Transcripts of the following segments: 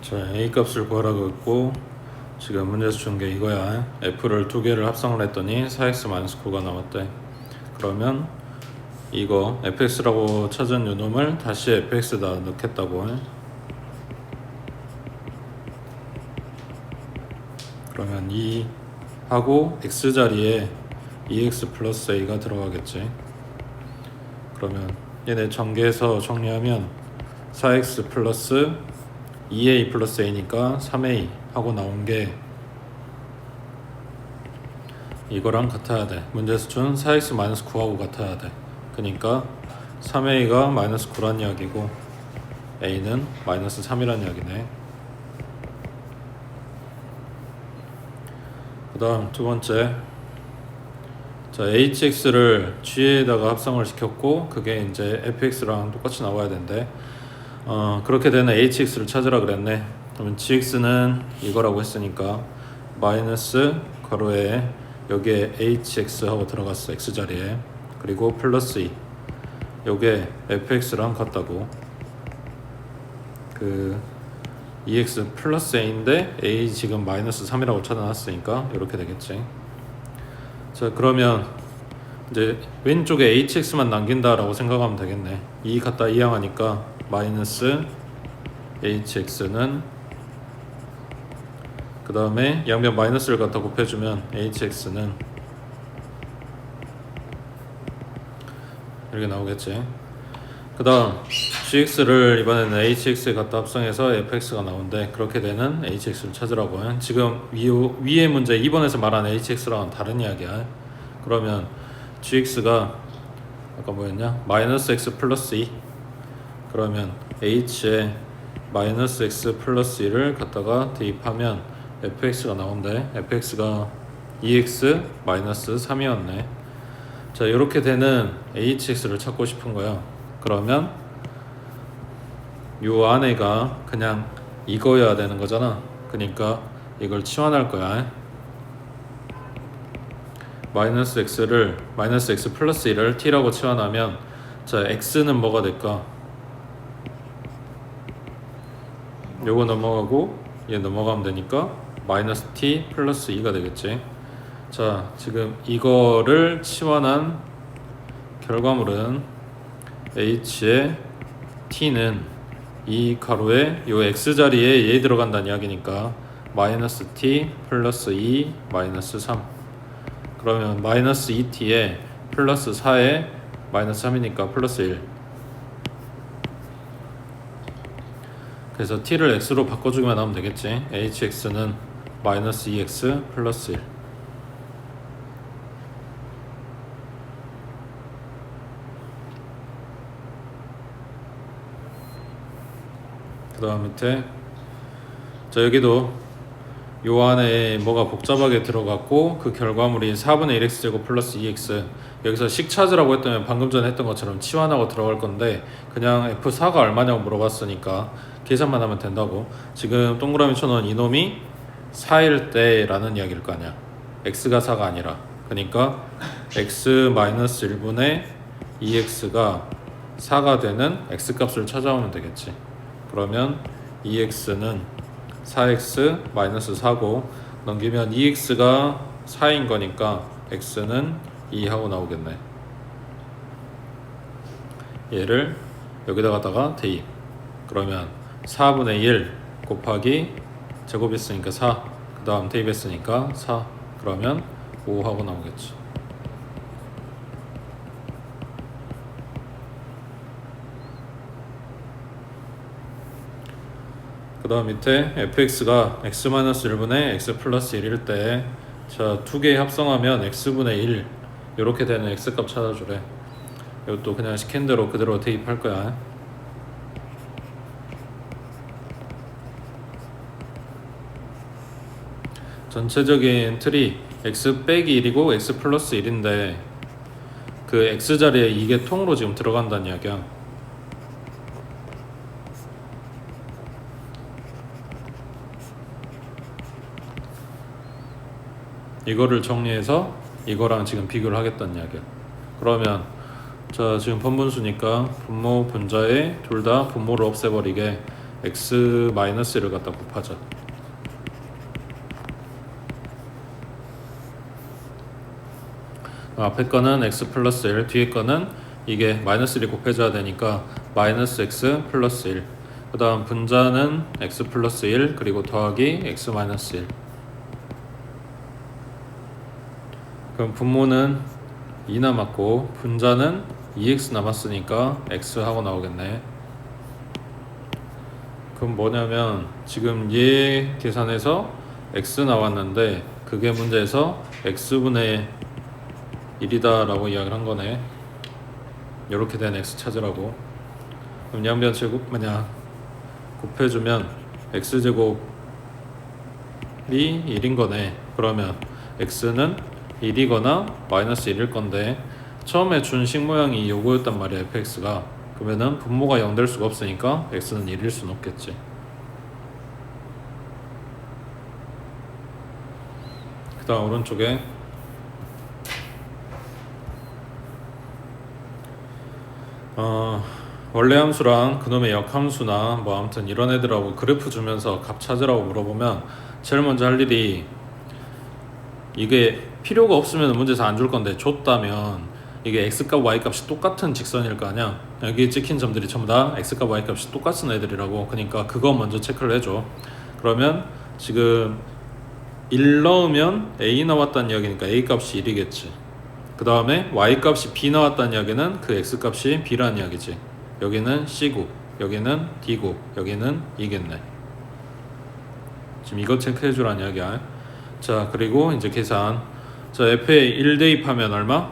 자, A 값을 구하라고 했고 지금 문제에서 준 게 이거야. F를 두 개를 합성을 했더니 4x-9가 나왔대. 그러면 이거 fx라고 찾은 요놈을 다시 fx에다 넣겠다고 해. 그러면 2 하고 x 자리에 2x 플러스 a가 들어가겠지. 그러면 얘네 전개해서 정리하면 4x 플러스 2a 플러스 a니까 3a 하고 나온 게 이거랑 같아야 돼. 문제에서 준 4x-9하고 같아야 돼. 그러니까 3a가 -9란 이야기고 a는 -3이란 이야기네. 그 다음 두 번째, 자 hx를 g에다가 합성을 시켰고 그게 이제 fx랑 똑같이 나와야 된대. 그렇게 되는 hx를 찾으라 그랬네. 그러면 gx는 이거라고 했으니까 마이너스 괄호에 여기에 hx 하고 들어갔어. x 자리에. 그리고 플러스 2 요게 fx랑 같다고. 그 2x 플러스 a인데 a 지금 -3이라고 찾아놨으니까 이렇게 되겠지. 자 그러면 이제 왼쪽에 hx만 남긴다라고 생각하면 되겠네. 2 갖다 이항하니까 마이너스 hx는 그 다음에 양변 마이너스를 갖다 곱해주면 hx는 이렇게 나오겠지. 그 다음 gx를 이번에는 hx에 갖다 합성해서 fx가 나온대. 그렇게 되는 hx를 찾으라고 해. 지금 위에 문제 2번에서 말한 hx랑은 다른 이야기야. 그러면 gx가 아까 뭐였냐? 마이너스 x 플러스 2. 그러면 h에 마이너스 x 플러스 2를 갖다가 대입하면 fx가 나온대. fx가 2x 마이너스 3이었네. 자 이렇게 되는 hx를 찾고 싶은 거야. 그러면 요 안에가 그냥 이거여야 되는 거잖아. 그러니까 이걸 치환할 거야. 마이너스 x 플러스 1을 t라고 치환하면 자 x는 뭐가 될까? 요거 넘어가고 얘 넘어가면 되니까 마이너스 t 플러스 2가 되겠지. 자 지금 이거를 치환한 결과물은 h의 t는 이 가로에 요 x 자리에 얘 들어간다는 이야기니까 마이너스 t 플러스 2 마이너스 3. 그러면 마이너스 2t에 플러스 4에 마이너스 3이니까 플러스 1. 그래서 t를 x로 바꿔주기만 하면 되겠지. hx는 마이너스 2x 플러스 1. 그 다음 밑에 자 여기도 요 안에 뭐가 복잡하게 들어갔고 그 결과물이 4분의 1x제곱 플러스 2x. 여기서 식 찾으라고 했더니 방금 전에 했던 것처럼 치환하고 들어갈 건데 그냥 f4가 얼마냐고 물어봤으니까 계산만 하면 된다고. 지금 동그라미 쳐놓은 이놈이 4일 때라는 이야기일 거 아니야. x가 4가 아니라. 그러니까 x-1분의 2x가 4가 되는 x값을 찾아오면 되겠지. 그러면 2x는 4x 마이너스 4고 넘기면 2x가 4인 거니까 x는 2 하고 나오겠네. 얘를 여기다가다가 대입. 그러면 4분의 1 곱하기 제곱했으니까 4. 그 다음 대입했으니까 4. 그러면 5 하고 나오겠지. 그 다음 밑에 fx가 x-1분의 x 플러스 1일 때 자, 두 개 합성하면 x분의 1 이렇게 되는 x값 찾아주래. 이것도 그냥 시킨 대로 그대로 대입할 거야. 전체적인 틀이 x 빼기 1이고 x 플러스 1인데 그 x 자리에 이게 통으로 지금 들어간다는 이야기야. 이거를 정리해서 이거랑 지금 비교를 하겠다는 이야기야. 그러면 자 지금 번분수니까 분모 분자에 둘 다 분모를 없애버리게 x-1을 갖다 곱하자. 앞에 거는 x 플러스 1, 뒤에 거는 이게 마이너스 1이 곱해져야 되니까 마이너스 x 플러스 1. 그 다음 분자는 x 플러스 1 그리고 더하기 x 마이너스 1. 그럼 분모는 2 남았고 분자는 2x 남았으니까 x 하고 나오겠네. 그럼 뭐냐면 지금 얘 계산해서 x 나왔는데 그게 문제에서 x분의 1이다 라고 이야기를 한 거네. 이렇게 된 x 찾으라고. 그럼 양변 제곱 곱해주면 x제곱이 1인 거네. 그러면 x는 1이거나 마이너스 1일 건데 처음에 준 식모양이 요거였단 말이야 fx가. 그러면은 분모가 0 될 수가 없으니까 x는 1일 수는 없겠지. 그 다음 오른쪽에 원래 함수랑 그놈의 역함수나 뭐 아무튼 이런 애들하고 그래프 주면서 값 찾으라고 물어보면 제일 먼저 할 일이 이게 필요가 없으면 문제에서 안 줄 건데 줬다면 이게 x값 y값이 똑같은 직선일 거 아니야. 여기 찍힌 점들이 전부 다 x값 y값이 똑같은 애들이라고. 그러니까 그거 먼저 체크를 해줘. 그러면 지금 1 넣으면 a 나왔다는 이야기니까 a 값이 1이겠지. 그 다음에 y값이 b 나왔다는 이야기는 그 x값이 b라는 이야기지. 여기는 c고 여기는 d고 여기는 이겠네. 지금 이거 체크해 주라는 이야기야. 자 그리고 이제 계산. 자 f에 1 대입하면 얼마?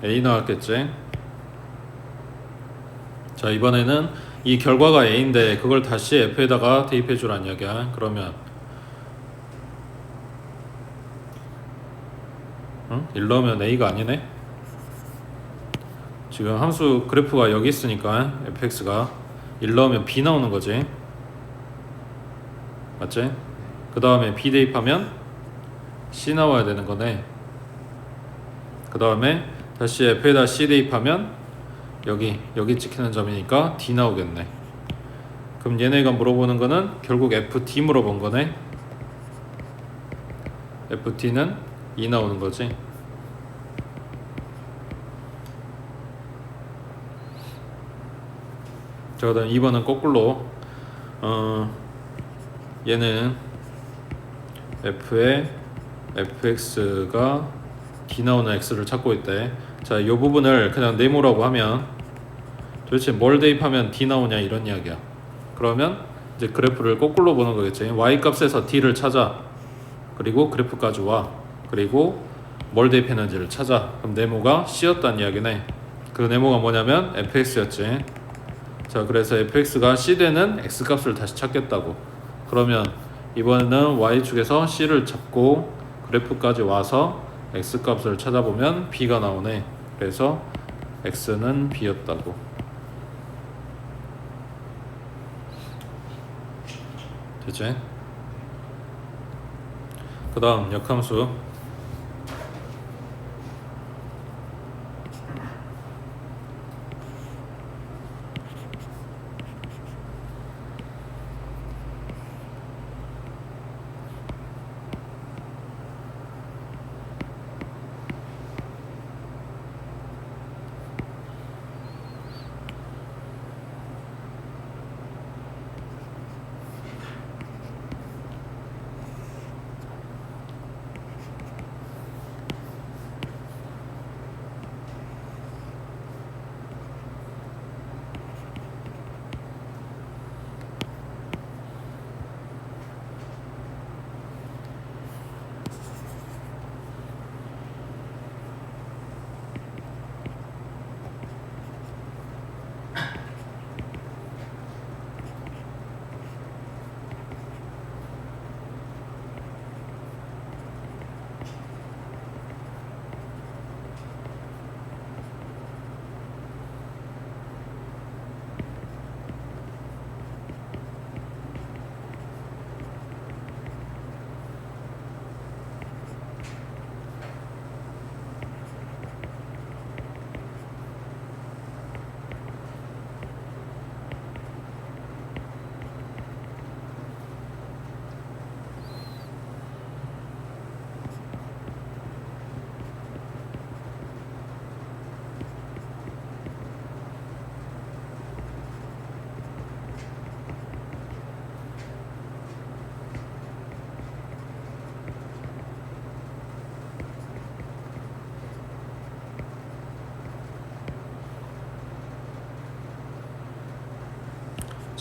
a 나왔겠지. 자 이번에는 이 결과가 a인데 그걸 다시 f에다가 대입해 주라는 이야기야. 그러면 1 넣으면 a가 아니네. 지금 함수 그래프가 여기 있으니까 fx가 1 넣으면 b 나오는 거지. 맞지? 그 다음에 b 대입하면 c 나와야 되는 거네. 그 다음에 다시 f에다 c 대입하면 여기 찍히는 점이니까 d 나오겠네. 그럼 얘네가 물어보는 거는 결국 ft 물어본 거네. ft는 2 나오는 거지. 자 그다음 2번은 거꾸로 얘는 f에 fx가 d 나오는 x를 찾고 있대. 자 이 부분을 그냥 네모라고 하면 도대체 뭘 대입하면 d 나오냐 이런 이야기야. 그러면 이제 그래프를 거꾸로 보는 거겠지. y 값에서 d를 찾아. 그리고 그래프까지 와. 그리고 뭘 대입했는지를 찾아. 그럼 네모가 c였다는 이야기네. 그 네모가 뭐냐면 fx였지. 자 그래서 fx가 c되는 x값을 다시 찾겠다고. 그러면 이번에는 y축에서 c를 잡고 그래프까지 와서 x값을 찾아보면 b가 나오네. 그래서 x는 b였다고. 되지? 그 다음 역함수.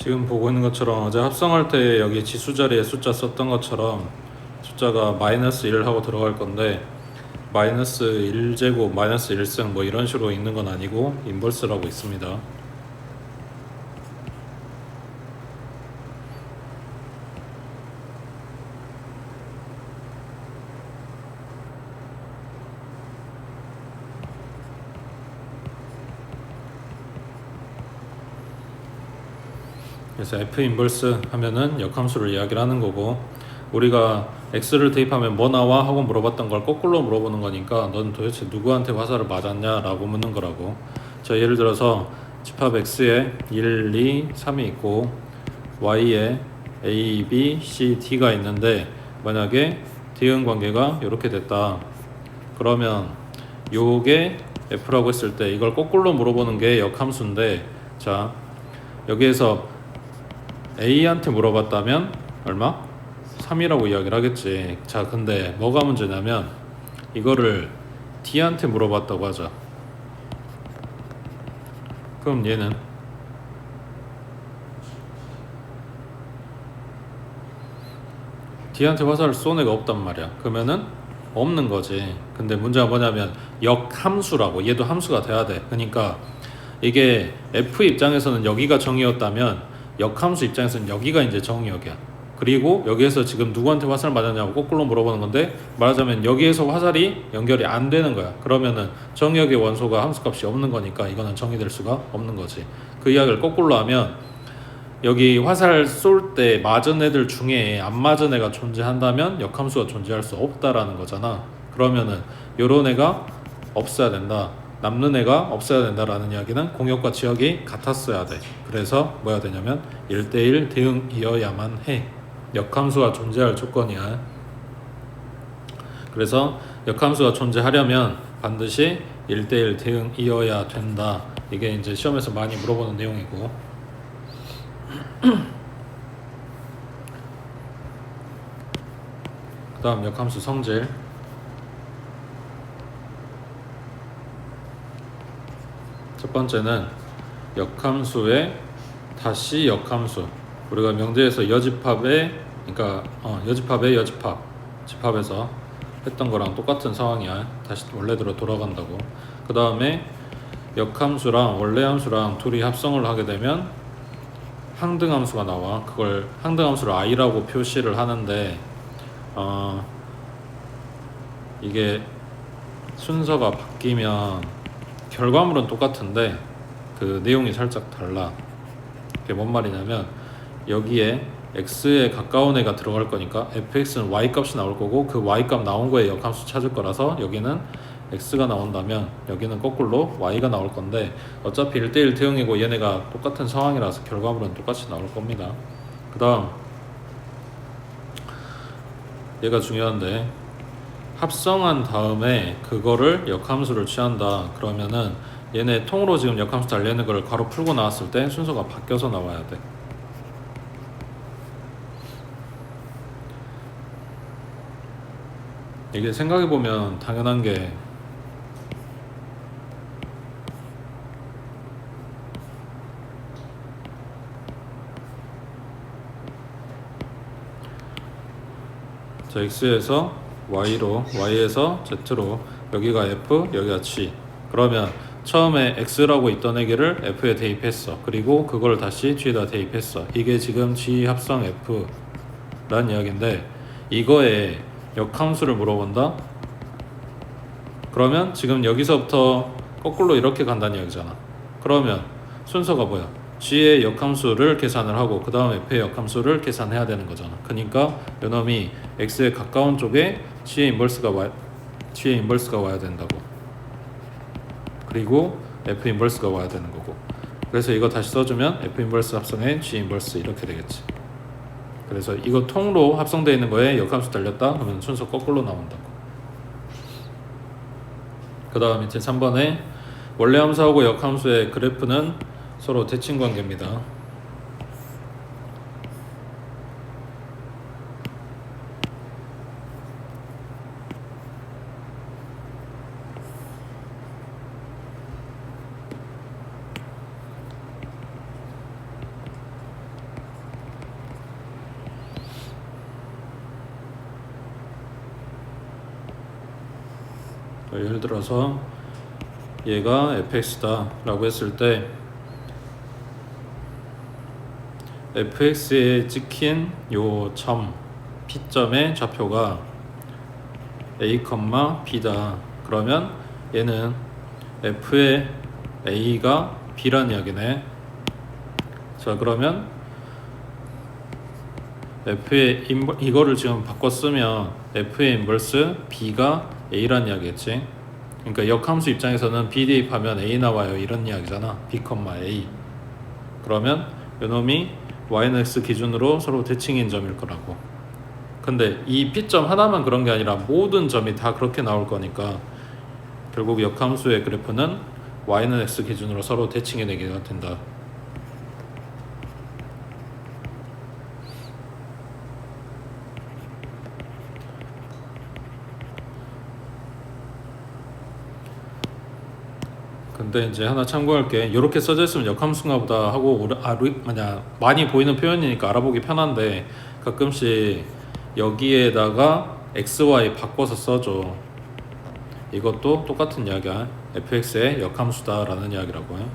지금 보고 있는 것처럼 어제 합성할 때 여기 지수 자리에 숫자 썼던 것처럼 숫자가 -1 하고 들어갈 건데 -1제곱, -1승 뭐 이런 식으로 있는 건 아니고 인버스라고 있습니다. 그래서 F 인버스 하면은 역함수를 이야기를 하는 거고, 우리가 X를 대입하면 뭐 나와? 하고 물어봤던 걸 거꾸로 물어보는 거니까 넌 도대체 누구한테 화살을 맞았냐? 라고 묻는 거라고. 자, 예를 들어서 집합 X에 1, 2, 3이 있고 Y에 A, B, C, D가 있는데 만약에 대응 관계가 이렇게 됐다. 그러면 요게 F라고 했을 때 이걸 거꾸로 물어보는 게 역함수인데, 자 여기에서 A한테 물어봤다면 얼마? 3이라고 이야기를 하겠지. 자, 근데 뭐가 문제냐면 이거를 D한테 물어봤다고 하자. 그럼 얘는 D한테 화살을 쏜 애가 없단 말이야. 그러면은 없는 거지. 근데 문제가 뭐냐면 역함수라고, 얘도 함수가 돼야 돼. 그러니까 이게 F 입장에서는 여기가 정의였다면 역함수 입장에서는 여기가 이제 정의역이야. 그리고 여기에서 지금 누구한테 화살 맞았냐고 거꾸로 물어보는 건데, 말하자면 여기에서 화살이 연결이 안 되는 거야. 그러면은 정의역의 원소가 함수값이 없는 거니까 이거는 정의될 수가 없는 거지. 그 이야기를 거꾸로 하면 여기 화살 쏠 때 맞은 애들 중에 안 맞은 애가 존재한다면 역함수가 존재할 수 없다라는 거잖아. 그러면은 요런 애가 없어야 된다, 남는 애가 없어야 된다라는 이야기는 공역과 지역이 같았어야 돼. 그래서 뭐야 되냐면 1대1 대응이어야만 해. 역함수가 존재할 조건이야. 그래서 역함수가 존재하려면 반드시 1대1 대응이어야 된다. 이게 이제 시험에서 많이 물어보는 내용이고, 그 다음 역함수 성질. 첫 번째는 역함수의 다시 역함수. 우리가 명제에서 여집합의, 그러니까 여집합의 여집합, 집합에서 했던 거랑 똑같은 상황이야. 다시 원래대로 돌아간다고. 그 다음에 역함수랑 원래함수랑 둘이 합성을 하게 되면 항등함수가 나와. 그걸 항등함수를 i라고 표시를 하는데 이게 순서가 바뀌면 결과물은 똑같은데 그 내용이 살짝 달라. 그게 뭔 말이냐면 여기에 x에 가까운 애가 들어갈 거니까 fx는 y 값이 나올 거고, 그 y 값 나온 거에 역함수 찾을 거라서 여기는 x가 나온다면 여기는 거꾸로 y가 나올 건데, 어차피 1대1 대응이고 얘네가 똑같은 상황이라서 결과물은 똑같이 나올 겁니다. 그 다음 얘가 중요한데, 합성한 다음에 그거를 역함수를 취한다. 그러면은 얘네 통으로 지금 역함수 달리는 걸 괄호 풀고 나왔을 때 순서가 바뀌어서 나와야 돼. 이게 생각해보면 당연한 게, 자 x에서 y로, y에서 z로, 여기가 f, 여기가 g. 그러면 처음에 x라고 있던 애기를 f에 대입했어. 그리고 그걸 다시 g에다 대입했어. 이게 지금 g 합성 f 라는 이야기인데, 이거에 역함수를 물어본다? 그러면 지금 여기서부터 거꾸로 이렇게 간다는 이야기잖아. 그러면 순서가 뭐야? g의 역함수를 계산을 하고 그 다음 f의 역함수를 계산해야 되는 거잖아. 그러니까 요놈이 x에 가까운 쪽에 g의 인버스가 와야 된다고. 그리고 f 인버스가 와야 되는 거고. 그래서 이거 다시 써주면 f 인버스 합성에 g 인버스 이렇게 되겠지. 그래서 이거 통으로 합성되어 있는 거에 역함수 달렸다 그러면 순서 거꾸로 나온다고. 그 다음 이제 3번에 원래 함수하고 역함수의 그래프는 서로 대칭 관계입니다. 예를 들어서 얘가 fx다 라고 했을 때 fx에 찍힌 요 점 P점의 좌표가 a, b다. 그러면 얘는 f의 a가 b란 이야기네. 자, 그러면 f의 이거를 지금 바꿔 쓰면 f의 인버스 b가 a란 이야기겠지. 그러니까 역함수 입장에서는 b 대입하면 a 나와요 이런 이야기잖아. b, a. 그러면 요놈이 y는 x 기준으로 서로 대칭인 점일 거라고. 근데 이 P점 하나만 그런 게 아니라 모든 점이 다 그렇게 나올 거니까 결국 역함수의 그래프는 y는 x 기준으로 서로 대칭이 되게 된다. 근데 이제 하나 참고할 게 이렇게 써져 있으면 역함수인가 보다 하고 많이 보이는 표현이니까 알아보기 편한데 가끔씩 여기에다가 xy 바꿔서 써줘. 이것도 똑같은 이야기야. fx의 역함수다 라는 이야기라고 해.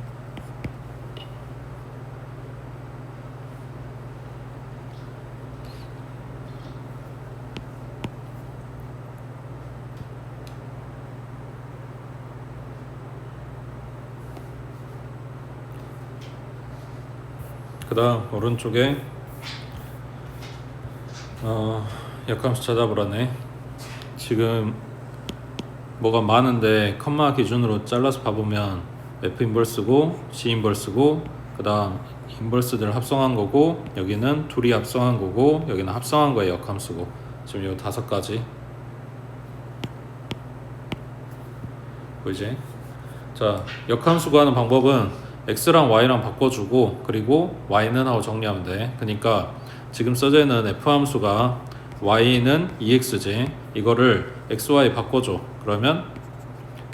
그 다음 오른쪽에 역함수 찾아보라네. 지금 뭐가 많은데 컴마 기준으로 잘라서 봐보면 f 인버스고 g 인버스고 그 다음 인버스들을 합성한 거고 여기는 둘이 합성한 거고 여기는 합성한 거의 역함수고 지금 요 5가지 보이지? 자, 역함수 구하는 방법은 x랑 y랑 바꿔주고 그리고 y는 하고 정리하면 돼. 그러니까 지금 써져 있는 f함수가 y는 2x지. 이거를 xy 바꿔줘. 그러면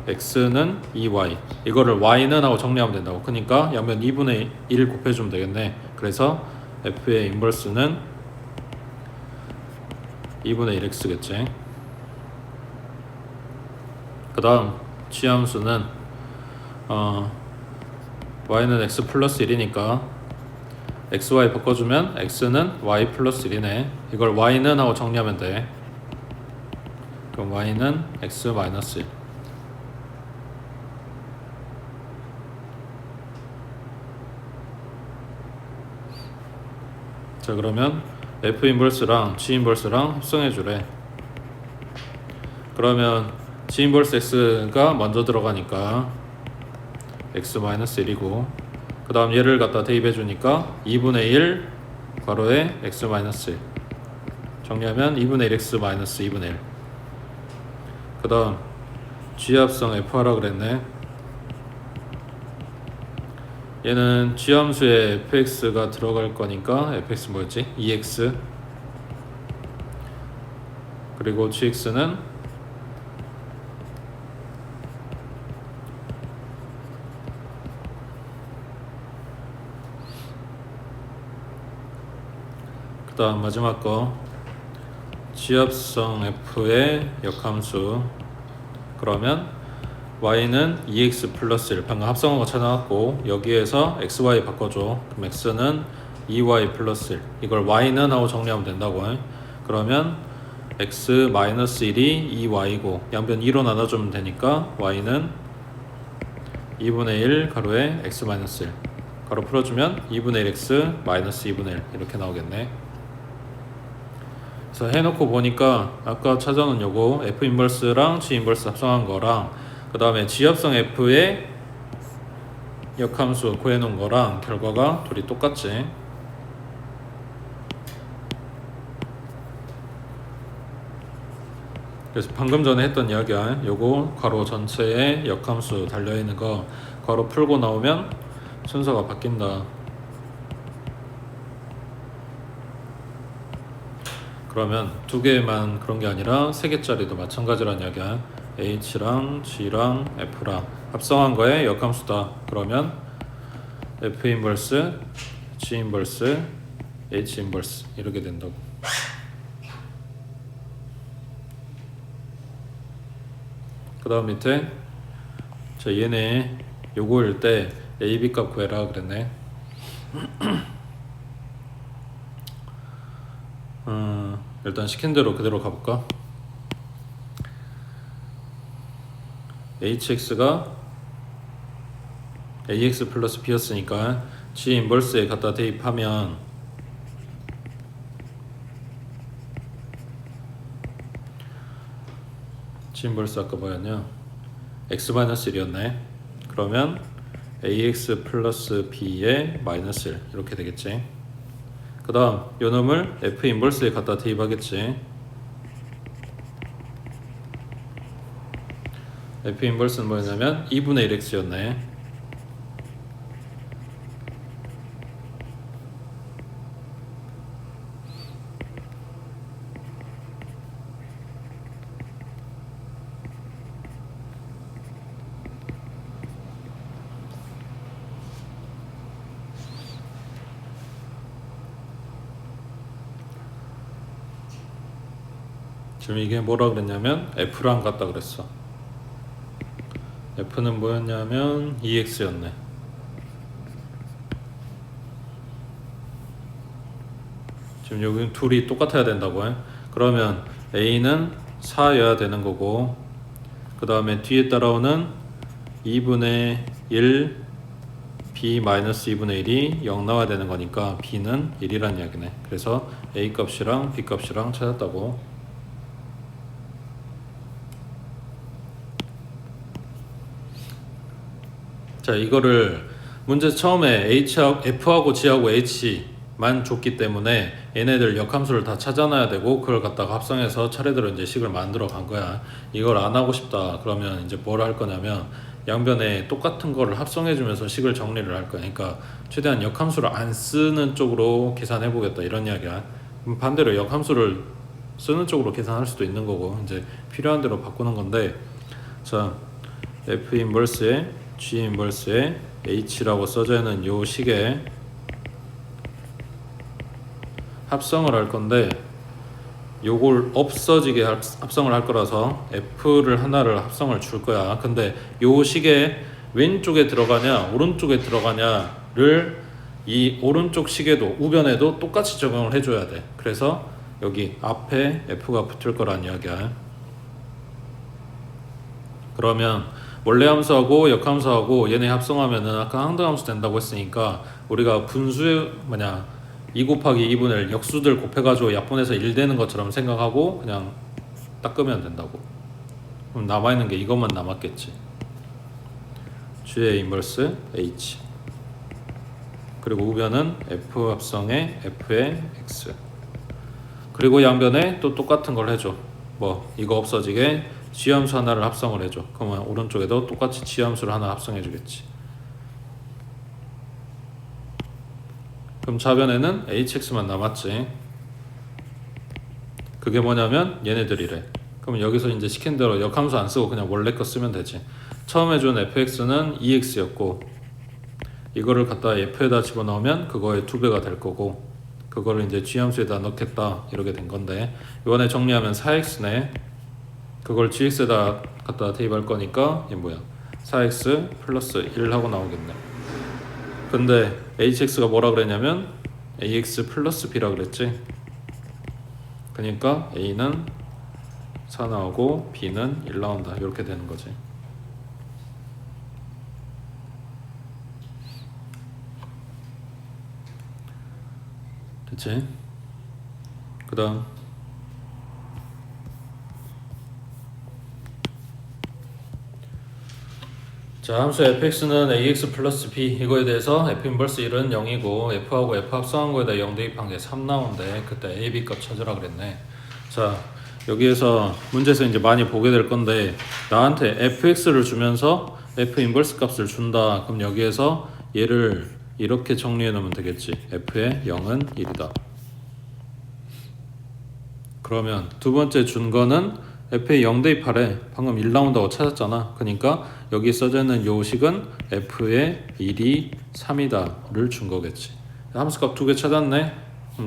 x는 2y. 이거를 y는 하고 정리하면 된다고. 그러니까 양면 2분의 1 곱해주면 되겠네. 그래서 f의 인버스는 2분의 1x겠지. 그 다음 g함수는 y는 x 플러스 1이니까 xy 바꿔주면 x는 y 플러스 1이네. 이걸 y는 하고 정리하면 돼. 그럼 y는 x 마이너스 1. 자, 그러면 f 인버스랑 g 인버스랑 합성해 주래. 그러면 g 인버스 x가 먼저 들어가니까 x 마이너스 1이고 그 다음 얘를 갖다 대입해 주니까 2분의 1 괄호에 x 마이너스 1 정리하면 2분의 1x 마이너스 2분의 1. 그 다음 g합성 f 하라 그랬네. 얘는 g함수에 fx가 들어갈 거니까 fx 뭐였지? 2x 그리고 gx는 그 다음 마지막 거 g합성 f의 역함수. 그러면 y는 2x 플러스 1 방금 합성한 거 찾아놨고 여기에서 xy 바꿔줘. 그럼 x는 2y 플러스 1 이걸 y는 하고 정리하면 된다고 해. 그러면 x 마이너스 1이 2y고 양변 2로 나눠주면 되니까 y는 2분의 1 가로에 x 마이너스 1 가로 풀어주면 2분의 1x 마이너스 2분의 1 이렇게 나오겠네. 그래서 해놓고 보니까 아까 찾아놓은 요거 f 인버스랑 g 인버스 합성한 거랑 그 다음에 g합성 f의 역함수 구해놓은 거랑 결과가 둘이 똑같지. 그래서 방금 전에 했던 이야기야. 요거 괄호 전체에 역함수 달려있는 거 괄호 풀고 나오면 순서가 바뀐다. 그러면 두 개만 그런 게 아니라 세 개짜리도 마찬가지란 이야기야. h랑 g랑 f랑 합성한 거에 역함수다. 그러면 f 인버스, g 인버스, h 인버스 이렇게 된다고. 그 그 다음 밑에 자 얘네 요거일 때 AB 값 구해라 그랬네. 일단 시킨 대로 그대로 가볼까? HX가 AX 플러스 B였으니까 G 인버스에 갖다 대입하면 G 인버스 아까 뭐였냐? X-1이었네. 그러면 AX 플러스 B의 마이너스 1 이렇게 되겠지. 그 다음 요놈을 F 인버스에 갖다 대입하겠지. F 인버스는 뭐였냐면 2분의 1x였네. 지금 이게 뭐라 그랬냐면 F랑 같다 그랬어. F는 뭐였냐면 EX였네. 지금 여기 둘이 똑같아야 된다고 해. 그러면 A는 4여야 되는 거고, 그 다음에 뒤에 따라오는 2분의 1 B 마이너스 2분의 1이 0 나와야 되는 거니까 B는 1이란 이야기네. 그래서 A 값이랑 B 값이랑 찾았다고. 자, 이거를 문제 처음에 F하고 G하고 H만 줬기 때문에 얘네들 역함수를 다 찾아놔야 되고, 그걸 갖다가 합성해서 차례대로 이제 식을 만들어 간 거야. 이걸 안 하고 싶다 그러면 이제 뭘 할 거냐면 양변에 똑같은 거를 합성해 주면서 식을 정리를 할 거야. 그러니까 최대한 역함수를 안 쓰는 쪽으로 계산해 보겠다 이런 이야기야. 반대로 역함수를 쓰는 쪽으로 계산할 수도 있는 거고, 이제 필요한 대로 바꾸는 건데, 자 F 인버스에 G 인버스에 H라고 써져 있는 요 식에 합성을 할 건데, 요걸 없어지게 합성을 할 거라서 F를 하나를 합성을 줄 거야. 근데 요 식에 왼쪽에 들어가냐 오른쪽에 들어가냐를 이 오른쪽 식에도 우변에도 똑같이 적용을 해줘야 돼. 그래서 여기 앞에 F가 붙을 거란 이야기야. 그러면 원래 함수하고 역함수하고 얘네 합성하면은 아까 항등함수 된다고 했으니까, 우리가 분수 2 곱하기 2분의 1 역수들 곱해가지고 약분해서 1 되는 것처럼 생각하고 그냥 닦으면 된다고. 그럼 남아있는 게 이것만 남았겠지. G의 인버스 H, 그리고 우변은 F 합성에 F의 X, 그리고 양변에 또 똑같은 걸 해줘. 뭐 이거 없어지게 G함수 하나를 합성을 해줘. 그러면 오른쪽에도 똑같이 G함수를 하나 합성해 주겠지. 그럼 좌변에는 HX만 남았지. 그게 뭐냐면 얘네들이래. 그럼 여기서 이제 시킨 대로 역함수 안 쓰고 그냥 원래 거 쓰면 되지. 처음에 준 fx는 2x였고, 이거를 갖다 f에다 집어넣으면 그거의 2배가 될 거고, 그거를 이제 g함수에다 넣겠다 이렇게 된 건데, 이번에 정리하면 4x네. 그걸 gx에다 갖다 대입할 거니까 이게 뭐야, 4x 플러스 1 하고 나오겠네. 근데 hx가 뭐라 그랬냐면 ax 플러스 b라 그랬지. 그러니까 a는 4 나오고 b는 1 나온다 이렇게 되는 거지. 됐지? 그 다음 자, 함수 fx는 ax 플러스 b, 이거에 대해서 f 인버스 1은 0이고 f하고 f 합성한 거에다 0 대입한 게 3 나오는데, 그때 a, b 값 찾으라 그랬네. 자, 여기에서 문제에서 이제 많이 보게 될 건데, 나한테 fx를 주면서 f 인버스 값을 준다. 그럼 여기에서 얘를 이렇게 정리해 놓으면 되겠지. f의 0은 1이다. 그러면 두 번째 준 거는 f에 0 대입하래. 방금 1 나온다고 찾았잖아. 그러니까 여기 써져 있는 요 식은 f의 1이 3이다 를 준 거겠지. 함수값 2개 찾았네.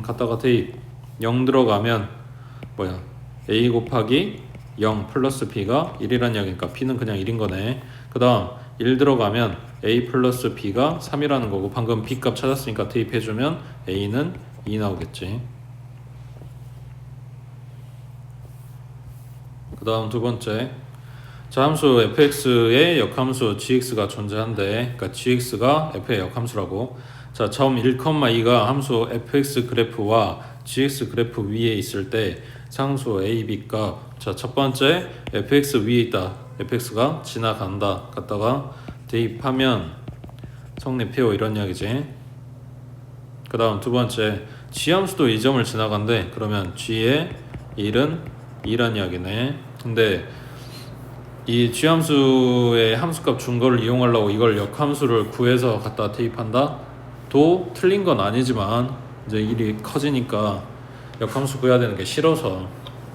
갖다가 대입 0 들어가면 뭐야, a 곱하기 0 플러스 b가 1이란 이야기니까 b는 그냥 1인 거네. 그 다음 1 들어가면 a 플러스 b가 3이라는 거고, 방금 b 값 찾았으니까 대입해주면 a는 2 나오겠지. 그 다음 두 번째, 자, 함수 fx의 역함수 gx가 존재한대. 그러니까 gx가 f의 역함수라고. 자, 점 1,2가 함수 fx 그래프와 gx 그래프 위에 있을 때 상수 a, b 값. 자, 첫 번째 fx 위에 있다. fx가 지나간다. 갖다가 대입하면 성립해요. 이런 이야기지. 그 다음 두 번째, g 함수도 이 점을 지나간대. 그러면 g의 1은 2란 이야기네. 근데 이 g함수의 함수값 준 거를 이용하려고 이걸 역함수를 구해서 갖다 대입한다? 도 틀린 건 아니지만 이제 일이 커지니까 역함수 구해야 되는 게 싫어서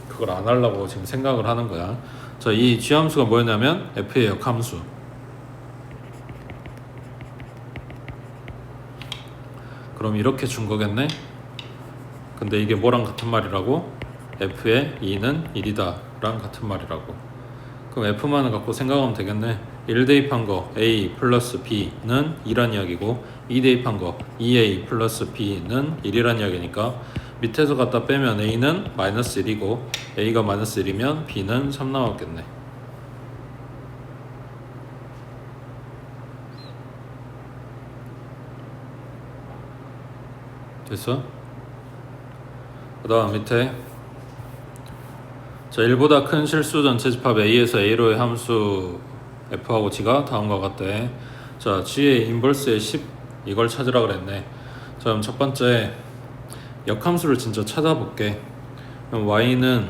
그걸 안 하려고 지금 생각을 하는 거야. 자, 이 g함수가 뭐였냐면 f의 역함수. 그럼 이렇게 준 거겠네? 근데 이게 뭐랑 같은 말이라고? f의 2는 1이다 랑 같은 말이라고. 그럼 f만을 갖고 생각하면 되겠네. 1 대입한 거 a 플러스 b는 2란 이야기고, 2 대입한 거 2a 플러스 b는 1이란 이야기니까 밑에서 갖다 빼면 a는 마이너스 1이고 a가 마이너스 1이면 b는 3 나왔겠네. 됐어? 그 다음 밑에, 자, 1보다 큰 실수 전체 집합 a에서 a로의 함수 f하고 g가 다음과 같대. 자, g의 인버스의 10 이걸 찾으라 그랬네. 자, 그럼 첫 번째 역함수를 진짜 찾아볼게. 그럼 y는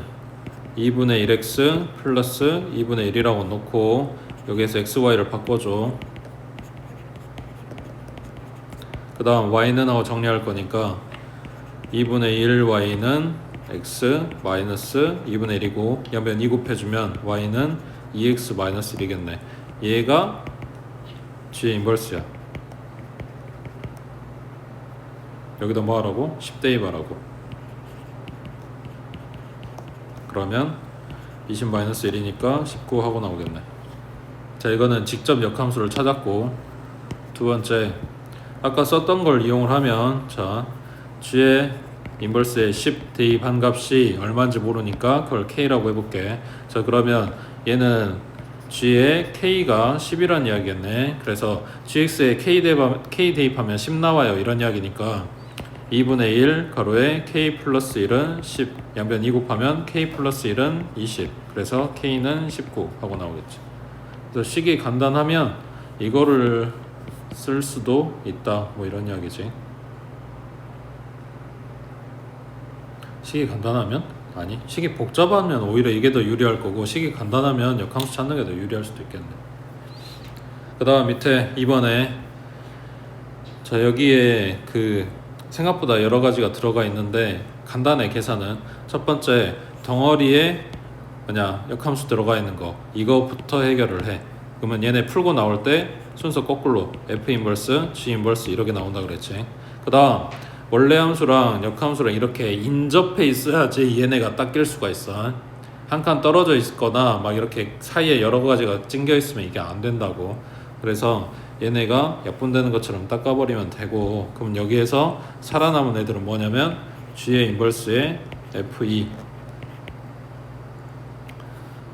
2분의 1x 플러스 2분의 1이라고 놓고 여기에서 xy를 바꿔줘. 그 다음 y는 하고 정리할 거니까 2분의 1y는 x 마이너스 2분의 1이고 양변 2 곱해주면 y는 2x 마이너스 1이겠네. 얘가 g의 인버스야. 여기다 뭐 하라고? 10 대입하라고. 그러면 20 마이너스 1이니까 19 하고 나오겠네. 자, 이거는 직접 역함수를 찾았고, 두 번째, 아까 썼던 걸 이용을 하면, 자, g의 인버스에 10 대입한 값이 얼마인지 모르니까 그걸 k라고 해볼게. 자, 그러면 얘는 g의 k가 10이란 이야기겠네. 그래서 gx에 k 대입하면 10 나와요. 이런 이야기니까 2분의 1 가로에 k 플러스 1은 10, 양변 2 곱하면 k 플러스 1은 20. 그래서 k는 19 하고 나오겠지. 그래서 식이 간단하면 이거를 쓸 수도 있다. 뭐 이런 이야기지. 식이 간단하면? 아니, 식이 복잡하면 오히려 이게 더 유리할 거고, 식이 간단하면 역함수 찾는 게 더 유리할 수도 있겠네. 그 다음 밑에 2번에, 자, 여기에 그 생각보다 여러 가지가 들어가 있는데 간단해. 계산은 첫 번째, 덩어리에 역함수 들어가 있는 거 이거부터 해결을 해. 그러면 얘네 풀고 나올 때 순서 거꾸로 f 인버스, g 인버스 이렇게 나온다 그랬지. 그 다음 원래 함수랑 역함수랑 이렇게 인접해 있어야지 얘네가 딱 낄 수가 있어. 한 칸 떨어져 있거나 막 이렇게 사이에 여러 가지가 찡겨 있으면 이게 안 된다고. 그래서 얘네가 약분되는 것처럼 닦아버리면 되고, 그럼 여기에서 살아남은 애들은 뭐냐면 g의 인버스의 f2.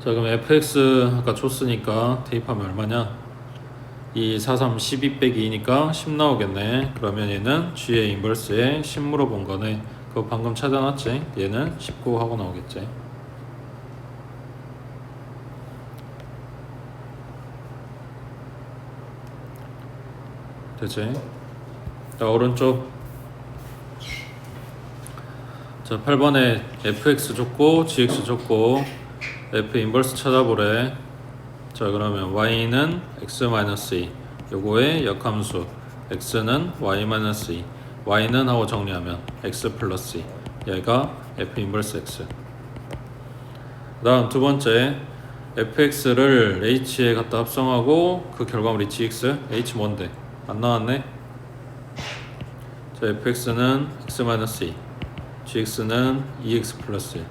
자, 그럼 fx 아까 줬으니까 대입하면 얼마냐? 2, 4, 3, 12 빼기 2니까 10 나오겠네. 그러면 얘는 g의 인버스에 10 물어본 거네. 그거 방금 찾아놨지? 얘는 19 하고 나오겠지. 되지? 자, 오른쪽. 자, 8번에 fx 줬고 gx 줬고 f 인버스 찾아보래. 자, 그러면 y는 x-2 요거의 역함수, x는 y-2, y는 하고 정리하면 x 플러스 2, 얘가 f 인버스 x. 그 다음 두 번째, fx를 h에 갖다 합성하고 그 결과물이 gx. h 뭔데? 안 나왔네? 자, fx는 x-2, gx는 2x 플러스 1.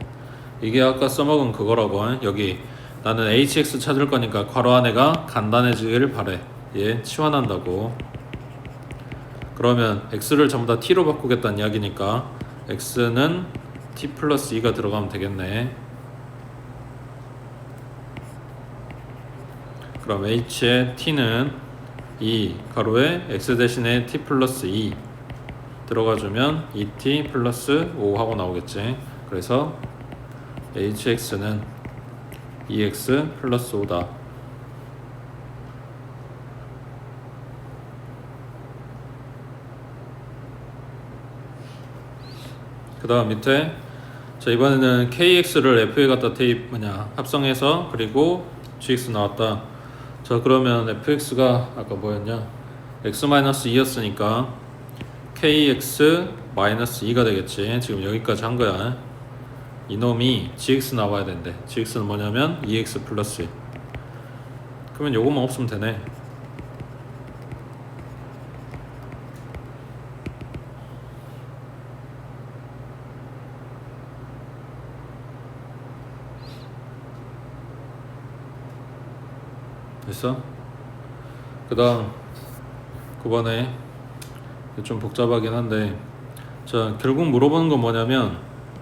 이게 아까 써먹은 그거라고. 여기 나는 hx 찾을 거니까 괄호 안에가 간단해지길 바래. 얘 치환한다고. 그러면 x를 전부 다 t로 바꾸겠다는 이야기니까 x는 t 플러스 2가 들어가면 되겠네. 그럼 h의 t는 2 가로에 x 대신에 t 플러스 2 들어가주면 2t 플러스 5 하고 나오겠지. 그래서 hx는 2x 플러스 5다. 그 다음 밑에 자 이번에는 kx를 f에 갖다 합성해서 그리고 gx 나왔다. 자 그러면 fx가 아까 뭐였냐 x-2였으니까 kx-2가 되겠지. 지금 여기까지 한 거야. 이놈이 gx 나와야 된대. gx는 뭐냐면 2x 플러스 1. 그러면 요것만 없으면 되네. 됐어? 그 다음 9번에 좀 복잡하긴 한데 자 결국 물어보는 건 뭐냐면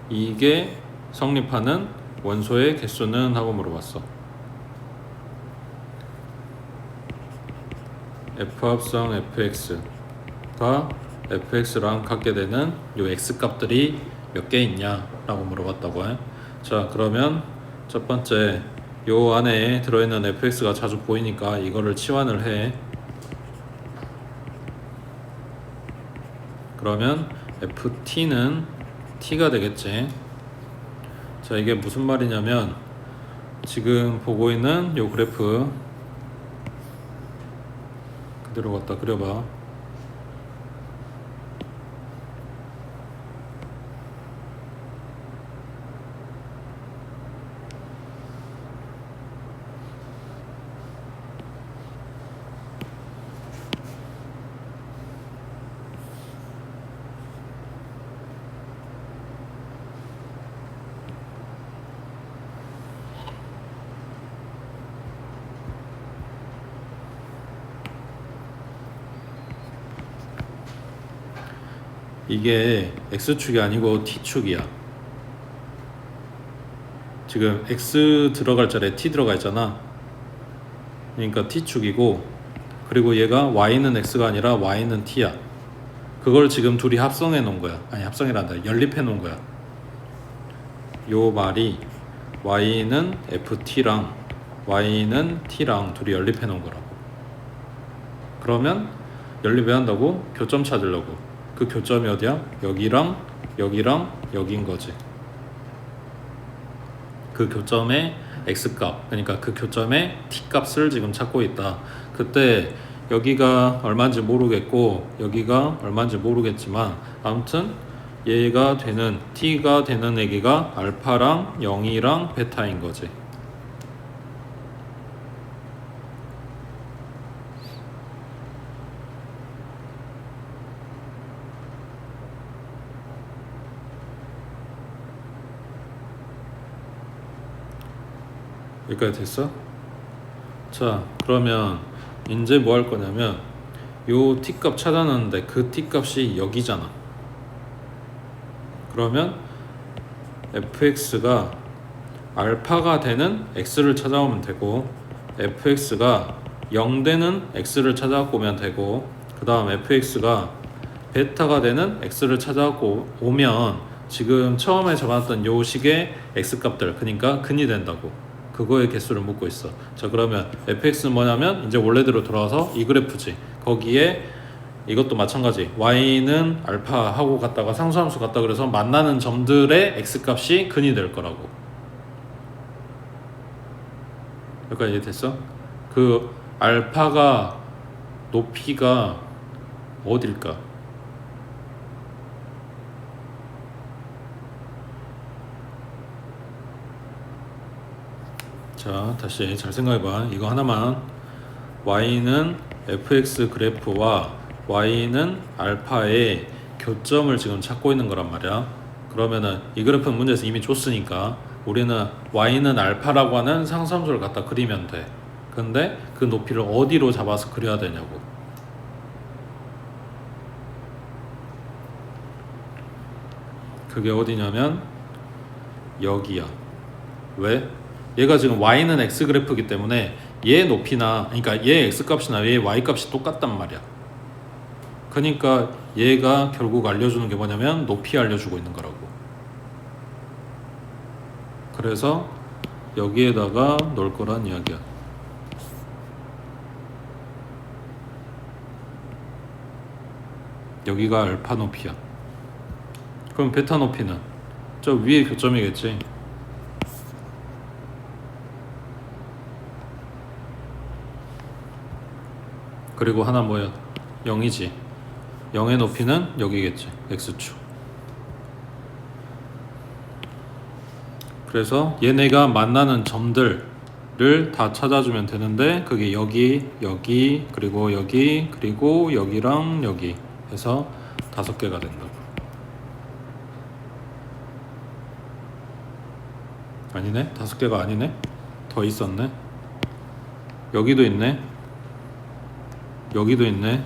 이게 성립하는 원소의 개수는 하고 물어봤어. f 합성 fx가 fx랑 같게 되는 요 x 값들이 몇 개 있냐 라고 물어봤다고 해. 자 그러면 첫 번째 요 안에 들어있는 fx가 자주 보이니까 이거를 치환을 해. 그러면 ft는 t가 되겠지. 자 이게 무슨 말이냐면 지금 보고 있는 요 그래프 그대로 갖다 그려봐. 이게 x축이 아니고 t축이야. 지금 x 들어갈 자리에 t 들어가 있잖아. 그러니까 t축이고 그리고 얘가 y는 x가 아니라 y는 t야. 그걸 지금 둘이 합성해 놓은 거야. 아니 합성이란다. 연립해 놓은 거야. 요 말이 y는 ft랑 y는 t랑 둘이 연립해 놓은 거라고. 그러면 연립 왜 한다고? 교점 찾으려고. 그 교점이 어디야? 여기랑 여기랑 여기인 거지. 그 교점의 x값, 그러니까 그 교점의 t값을 지금 찾고 있다. 그때 여기가 얼마인지 모르겠고 여기가 얼마인지 모르겠지만 아무튼 얘가 되는 t가 되는 애기가 알파랑 0이랑 베타인 거지. 여기까지 됐어? 자 그러면 이제 뭐 할 거냐면 요 t값 찾아놨는데 그 t값이 여기잖아. 그러면 fx가 알파가 되는 x를 찾아오면 되고 fx가 0 되는 x를 찾아갖고 오면 되고 그 다음 fx가 베타가 되는 x를 찾아갖고 오면 지금 처음에 잡았던 요 식의 x값들 그러니까 근이 된다고. 그거의 개수를 묻고 있어. 자 그러면 fx는 뭐냐면 이제 원래대로 돌아와서 이 그래프지. 거기에 이것도 마찬가지. y는 알파 하고 갔다가 상수함수 갔다 그래서 만나는 점들의 x값이 근이 될 거라고. 여기까지 이해됐어? 그 알파가 높이가 어딜까? 자 다시 잘 생각해봐. 이거 하나만. y는 fx 그래프와 y는 알파의 교점을 지금 찾고 있는 거란 말이야. 그러면은 이 그래프는 문제에서 이미 줬으니까 우리는 y는 알파라고 하는 상수함수를 갖다 그리면 돼. 근데 그 높이를 어디로 잡아서 그려야 되냐고. 그게 어디냐면 여기야. 왜? 얘가 지금 y는 x 그래프이기 때문에 얘 높이나, 그러니까 얘 x 값이나 얘 y 값이 똑같단 말이야. 그러니까 얘가 결국 알려주는 게 뭐냐면 높이 알려주고 있는 거라고. 그래서 여기에다가 넣을 거란 이야기야. 여기가 알파 높이야. 그럼 베타 높이는 저 위에 교점이겠지. 그리고 하나 뭐야? 0이지. 0의 높이는 여기겠지. x축. 그래서 얘네가 만나는 점들을 다 찾아주면 되는데 그게 여기, 여기, 그리고 여기, 그리고 여기랑 여기 해서 5개가 된다고. 아니네? 5개가 아니네? 더 있었네? 여기도 있네? 여기도 있네?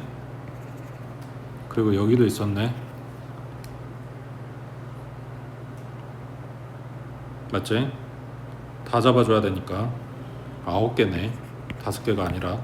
그리고 여기도 있었네? 맞지? 다 잡아줘야 되니까 9개네. 5개가 아니라.